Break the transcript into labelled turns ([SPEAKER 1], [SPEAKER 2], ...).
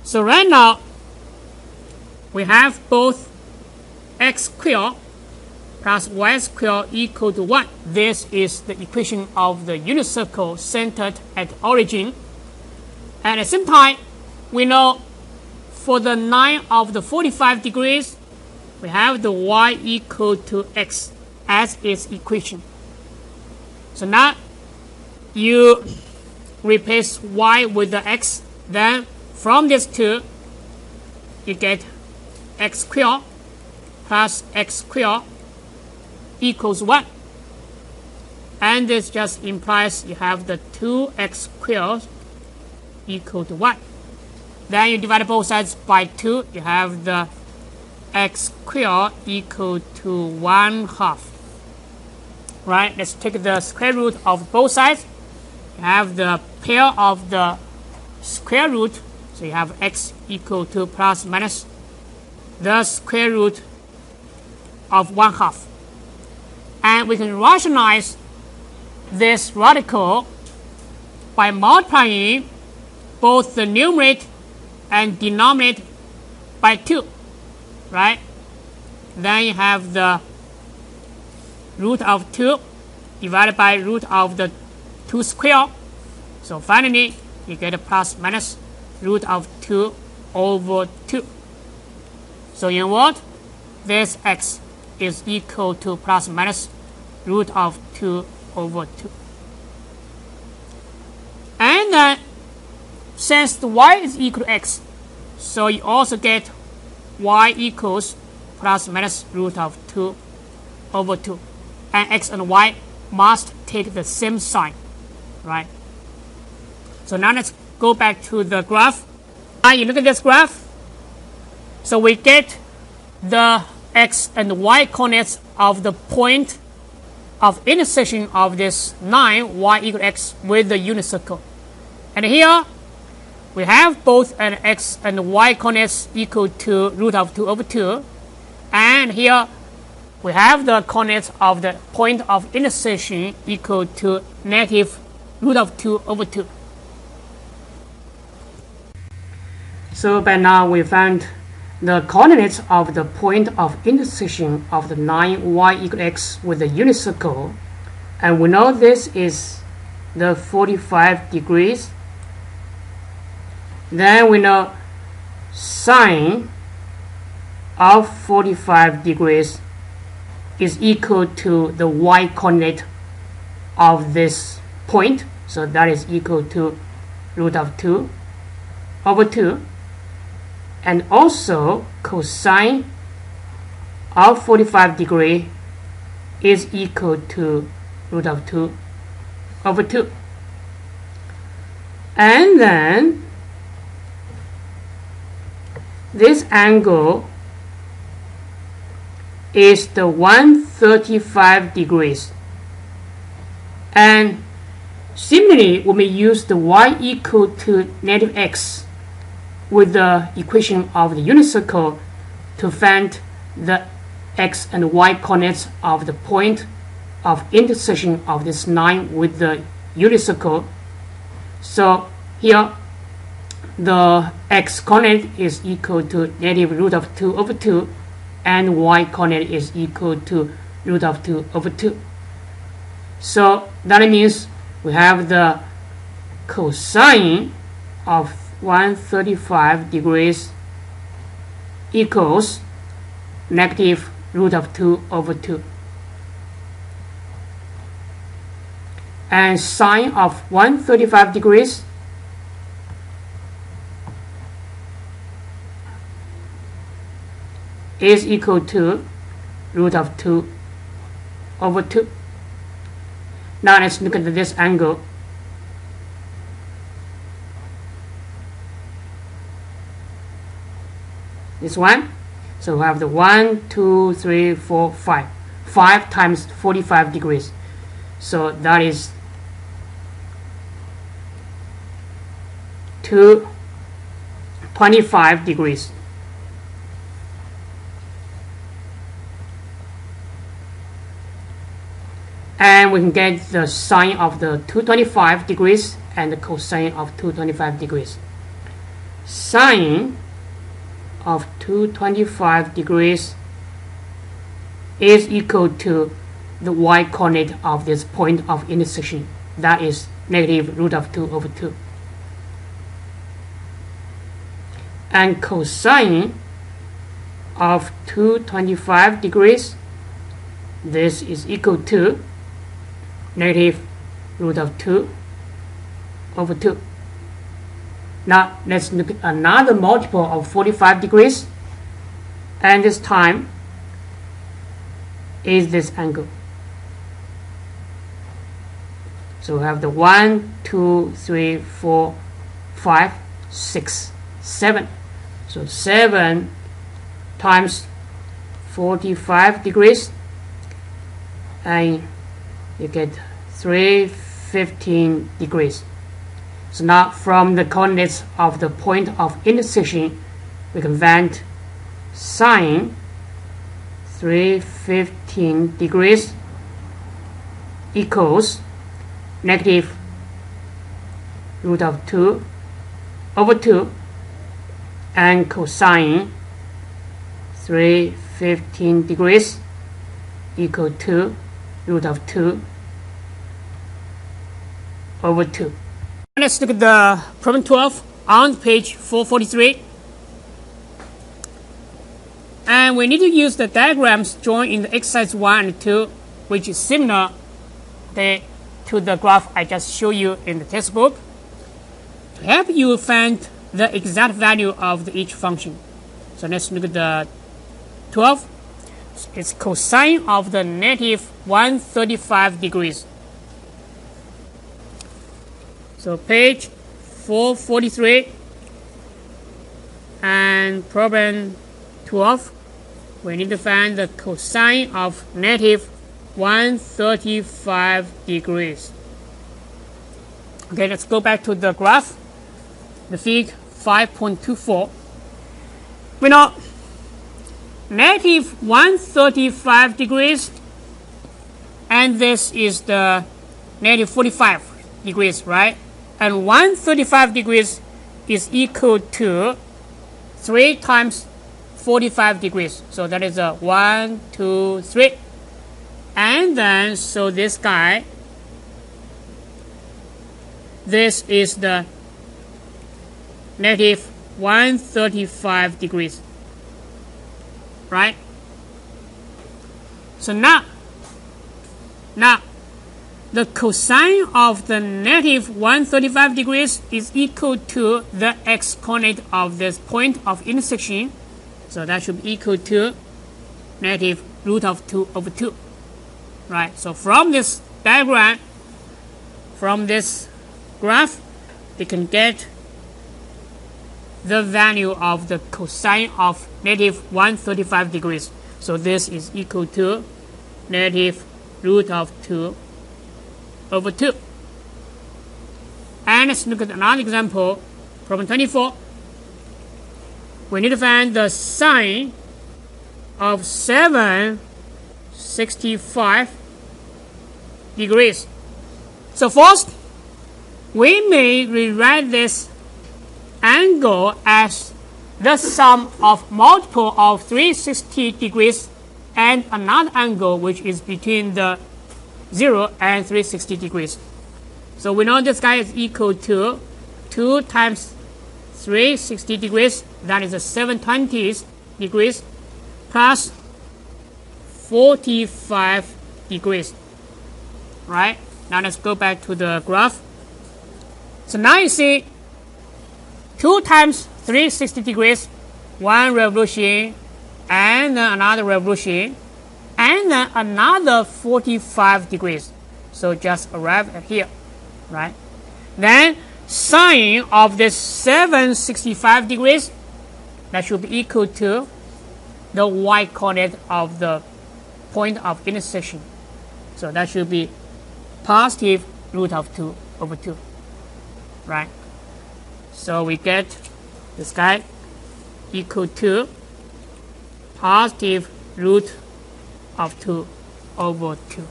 [SPEAKER 1] So right now, we have both x squared plus y squared equal to 1. This is the equation of the unit circle centered at origin. And at the same time, we know for the 9 of the 45 degrees, we have the y equal to x as its equation. So now you replace y with the x, then from these two, you get x squared plus x squared equals 1. And this just implies you have the 2x squared equal to 1. Then you divide both sides by 2, you have the x squared equal to 1/2. Right, let's take the square root of both sides. You have the pair of the square root, so you have x equal to plus minus the square root of 1/2. And we can rationalize this radical by multiplying both the numerator and denominator by 2, right? Then you have the root of 2 divided by root of the 2 square. So finally, you get a plus minus root of 2 over 2. So in what? This x is equal to plus minus root of 2 over 2. And then, since the y is equal to x, so you also get y equals plus minus root of 2 over 2. And x and y must take the same sign, right? So now let's go back to the graph. Now you look at this graph. So we get the x and y coordinates of the point of intersection of this 9 y equal to x with the unit circle. And here we have both an x and y coordinates equal to root of 2 over 2. And here we have the coordinates of the point of intersection equal to negative root of 2 over 2. So by now we found the coordinates of the point of intersection of the 9 y equal to x with the unit circle. And we know this is the 45 degrees. Then we know sine of 45 degrees is equal to the y coordinate of this point. So that is equal to root of 2 over 2. And also cosine of 45 degree is equal to root of 2 over 2. And then this angle is the 135 degrees. And similarly, when we use the y equal to negative x with the equation of the unit circle to find the x and y coordinates of the point of intersection of this line with the unit circle. So here the x coordinate is equal to negative root of 2 over 2 and y coordinate is equal to root of 2 over 2. So that means we have the cosine of 135 degrees equals negative root of 2 over 2. And sine of 135 degrees is equal to root of 2 over 2. Now let's look at this angle. This one. So we have the 1, 2, 3, 4, 5. 5 times 45 degrees. So that is 225 degrees. And we can get the sine of the 225 degrees and the cosine of 225 degrees. sine of 225 degrees is equal to the y-coordinate of this point of intersection, that is negative root of 2 over 2. And cosine of 225 degrees, this is equal to negative root of 2 over 2. Now let's look at another multiple of 45 degrees, and this time is this angle. So we have the 1, 2, 3, 4, 5, 6, 7. So 7 times 45 degrees, and you get 315 degrees. So now from the coordinates of the point of intersection, we can find sine 315 degrees equals negative root of 2 over 2, and cosine 315 degrees equal to root of 2 over 2. Let's look at the problem 12 on page 443. And we need to use the diagrams drawn in the exercise 1 and 2, which is similar to the graph I just showed you in the textbook, to help you find the exact value of each function. So let's look at the 12. It's cosine of the negative 135 degrees. So page 443 and problem 12, we need to find the cosine of negative 135 degrees. Okay, let's go back to the graph, the fig 5.24. We know negative 135 degrees, and this is the negative 45 degrees, right? And 135 degrees is equal to 3 times 45 degrees. So that is a 1, 2, 3. And then, so this guy, this is the negative 135 degrees, right? So now the cosine of the negative 135 degrees is equal to the x-coordinate of this point of intersection. So that should be equal to negative root of 2 over 2. Right, so from this diagram, from this graph, we can get the value of the cosine of negative 135 degrees. So this is equal to negative root of 2 over 2. And let's look at another example, problem 24. We need to find the sine of 765 degrees. So first, we may rewrite this angle as the sum of multiple of 360 degrees and another angle which is between the 0 and 360 degrees. So we know this guy is equal to 2 times 360 degrees, that is a 720 degrees, plus 45 degrees. Right? Now let's go back to the graph. So now you see 2 times 360 degrees, one revolution, and then another revolution, and then another 45 degrees. So just arrive at here, right? Then sine of this 765 degrees, that should be equal to the y-coordinate of the point of intersection. So that should be positive root of 2 over 2, right? So we get this guy equal to positive root of 2 over 2.